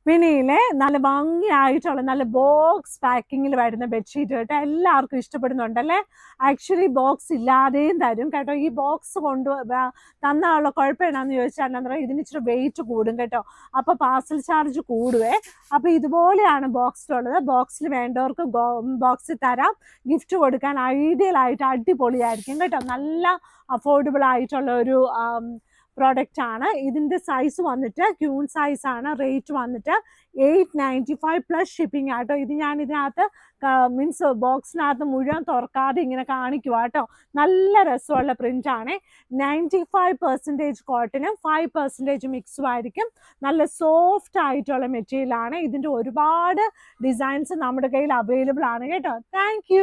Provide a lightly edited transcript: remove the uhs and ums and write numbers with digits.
പിന്നെയില്ലേ നല്ല ഭംഗിയായിട്ടുള്ള നല്ല ബോക്സ് പാക്കിങ്ങിൽ വരുന്ന ബെഡ്ഷീറ്റ് കേട്ടോ, എല്ലാവർക്കും ഇഷ്ടപ്പെടുന്നുണ്ടല്ലേ. ആക്ച്വലി ബോക്സ് ഇല്ലാതെയും തരും കേട്ടോ. ഈ ബോക്സ് തന്നുള്ള കുഴപ്പം എന്നാന്ന് ചോദിച്ചാൽ എന്താ പറയുക, ഇതിന് ഇച്ചിരി വെയിറ്റ് കൂടും കേട്ടോ, അപ്പോൾ പാർസൽ ചാർജ് കൂടുവേ. അപ്പോൾ ഇതുപോലെയാണ് ബോക്സിലുള്ളത്. ബോക്സിൽ വേണ്ടവർക്ക് ബോക്സിൽ തരാം, ഗിഫ്റ്റ് കൊടുക്കാൻ ഐഡിയൽ ആയിട്ട് അടിപൊളിയായിരിക്കും കേട്ടോ. നല്ല അഫോർഡബിൾ ആയിട്ടുള്ള ഒരു പ്രോഡക്റ്റ് ആണ്. ഇതിൻ്റെ സൈസ് വന്നിട്ട് ക്യൂൺ സൈസ് ആണ്. റേറ്റ് വന്നിട്ട് 895 പ്ലസ് ഷിപ്പിംഗ് ആട്ടോ. ഇത് ഞാൻ ഇതിനകത്ത് മീൻസ് ബോക്സിനകത്ത് മുഴുവൻ തുറക്കാതെ ഇങ്ങനെ കാണിക്കുക കേട്ടോ. നല്ല രസമുള്ള പ്രിന്റ് ആണ്. 95% കോട്ടനും 5% മിക്സും ആയിരിക്കും. നല്ല സോഫ്റ്റ് ആയിട്ടുള്ള മെറ്റീരിയൽ ആണ്. ഇതിൻ്റെ ഒരുപാട് ഡിസൈൻസ് നമ്മുടെ കയ്യിൽ അവൈലബിൾ ആണ് കേട്ടോ. താങ്ക്